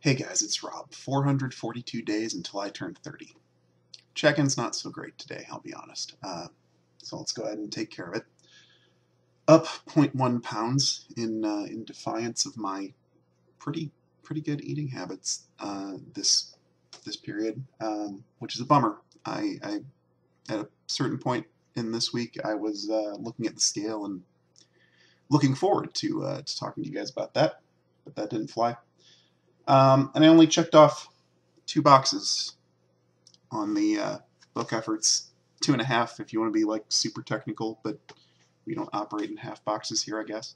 Hey guys, it's Rob. 442 days until I turn 30. Check-in's not so great today, I'll be honest. So let's go ahead and take care of it. Up 0.1 pounds in defiance of my pretty good eating habits this period, which is a bummer. I at a certain point in this week I was looking at the scale and looking forward to talking to you guys about that, but that didn't fly. And I only checked off 2 boxes on the book efforts. 2.5 if you want to be like super technical, but we don't operate in half boxes here, I guess.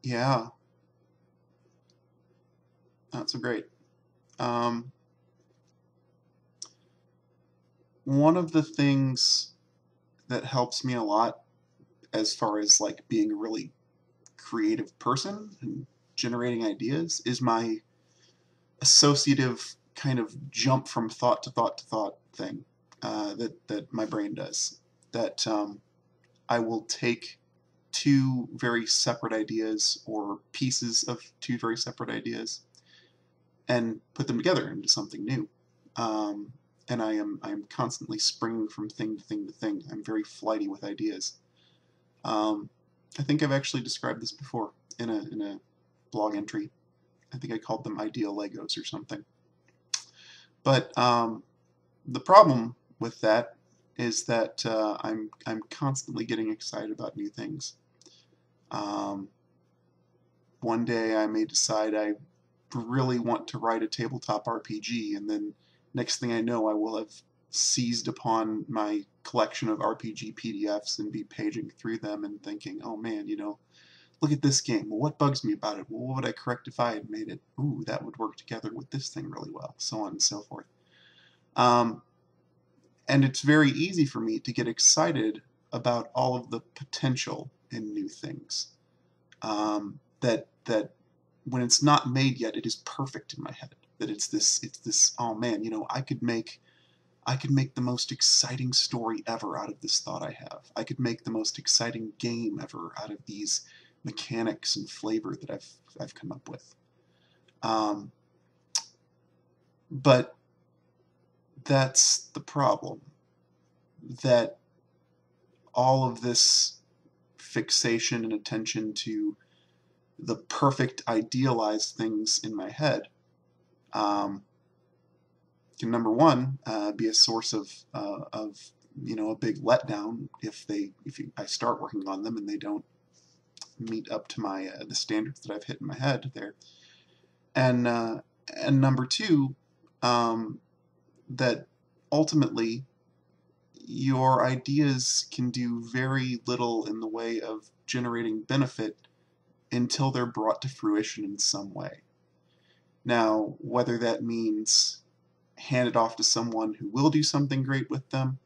Yeah, not so great. One of the things that helps me a lot as far as like being a really creative person and generating ideas is my associative kind of jump from thought to thought to thought thing that my brain does. That I will take 2 very separate ideas or pieces of 2 very separate ideas and put them together into something new. And I am constantly springing from thing to thing to thing. I'm very flighty with ideas. I think I've actually described this before in a blog entry. I think I called them ideal Legos or something. But the problem with that is that I'm constantly getting excited about new things. One day I may decide I really want to write a tabletop RPG, and then next thing I know I will have seized upon my collection of RPG PDFs and be paging through them and thinking, oh man, look at this game. Well, what bugs me about it? Well, what would I correct if I had made it? Ooh, that would work together with this thing really well, so on and so forth. And it's very easy for me to get excited about all of the potential in new things. That when it's not made yet, it is perfect in my head. That it's this. Oh man, I could make the most exciting story ever out of this thought I have. I could make the most exciting game ever out of these mechanics and flavor that I've come up with. But that's the problem. That all of this fixation and attention to the perfect idealized things in my head can, number one, be a source of a big letdown if I start working on them and they don't meet up to my the standards that I've hit in my head there, and number two, that ultimately your ideas can do very little in the way of generating benefit until they're brought to fruition in some way. Now, whether that means hand it off to someone who will do something great with them,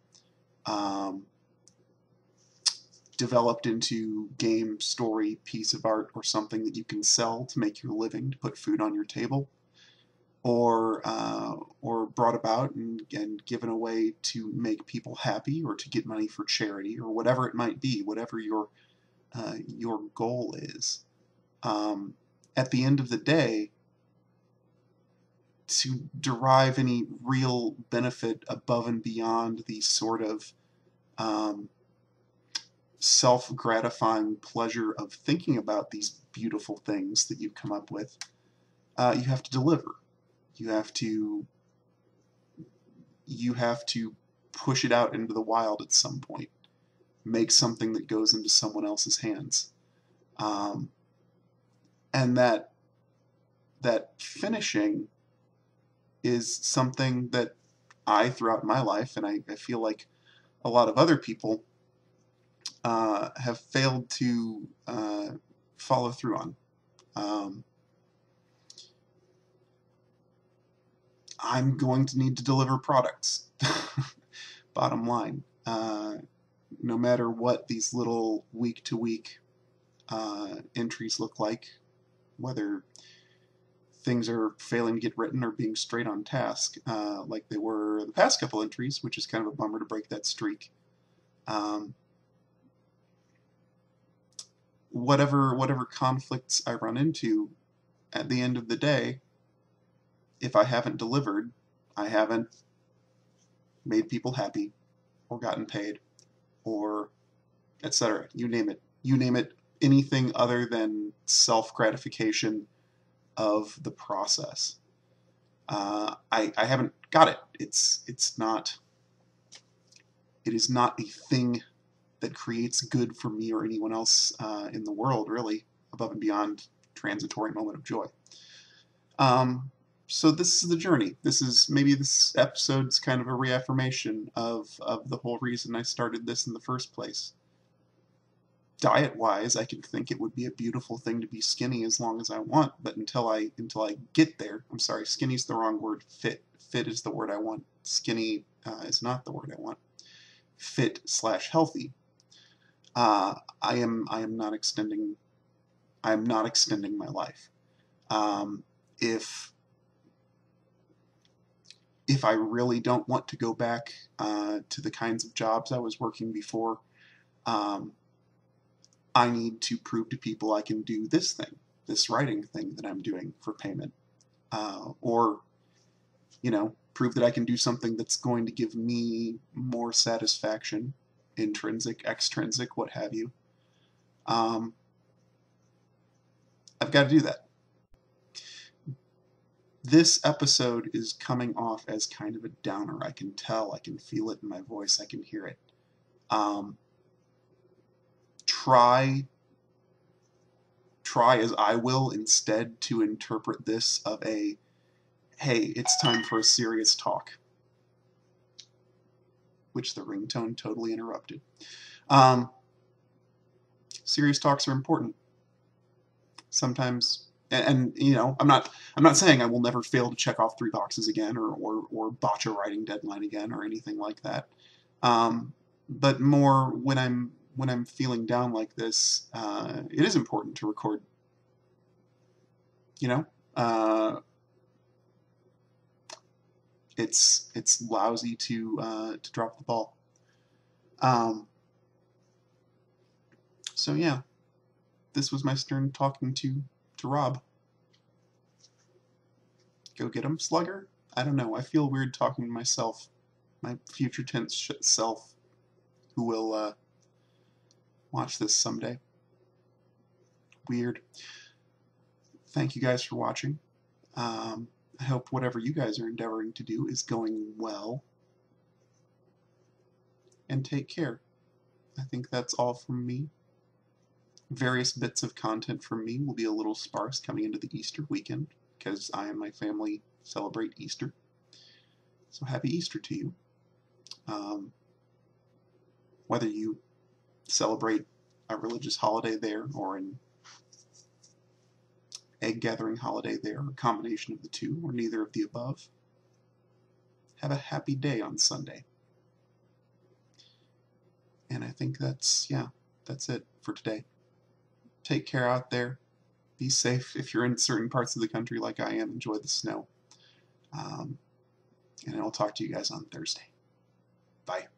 developed into game, story, piece of art, or something that you can sell to make your living, to put food on your table, or brought about and given away to make people happy or to get money for charity or whatever it might be, whatever your goal is. At the end of the day, to derive any real benefit above and beyond the sort of self-gratifying pleasure of thinking about these beautiful things that you've come up with, you have to deliver. You have to push it out into the wild at some point. Make something that goes into someone else's hands. And that finishing is something that I, throughout my life, and I feel like a lot of other people, have failed to follow through on. I'm going to need to deliver products. Bottom line. No matter what these little week-to-week entries look like, whether things are failing to get written or being straight on task, like they were the past couple entries, which is kind of a bummer to break that streak. whatever conflicts I run into, at the end of the day, if I haven't delivered, I haven't made people happy, or gotten paid, or etc. You name it. You name it. Anything other than self-gratification of the process. I haven't got it. It's not. It is not a thing that creates good for me or anyone else in the world, really, above and beyond transitory moment of joy. So this is the journey. Maybe this episode's kind of a reaffirmation of the whole reason I started this in the first place. Diet-wise, I could think it would be a beautiful thing to be skinny as long as I want, but until I get there, I'm sorry, skinny's the wrong word. Fit is the word I want. Skinny is not the word I want. Fit/healthy. I am not extending. I am not extending my life. If I really don't want to go back to the kinds of jobs I was working before, I need to prove to people I can do this thing, this writing thing that I'm doing for payment, or prove that I can do something that's going to give me more satisfaction, intrinsic, extrinsic, what have you. I've got to do that. This episode is coming off as kind of a downer. I can tell, I can feel it in my voice, I can hear it. Try as I will instead to interpret this of a, hey, it's time for a serious talk. Which the ringtone totally interrupted. Serious talks are important. Sometimes, and I'm not saying I will never fail to check off 3 boxes again, or botch a writing deadline again, or anything like that. But more when I'm feeling down like this, it is important to record. It's lousy to drop the ball. So yeah, this was my stern talking to Rob. Go get him, slugger? I don't know. I feel weird talking to myself, my future tense self, who will watch this someday. Weird. Thank you guys for watching. I hope whatever you guys are endeavoring to do is going well. And take care. I think that's all from me. Various bits of content from me will be a little sparse coming into the Easter weekend, because I and my family celebrate Easter. So happy Easter to you. Whether you celebrate a religious holiday there, or an egg-gathering holiday there, or a combination of the two, or neither of the above, have a happy day on Sunday. And I think that's it for today. Take care out there. Be safe if you're in certain parts of the country like I am. Enjoy the snow. And I'll talk to you guys on Thursday. Bye.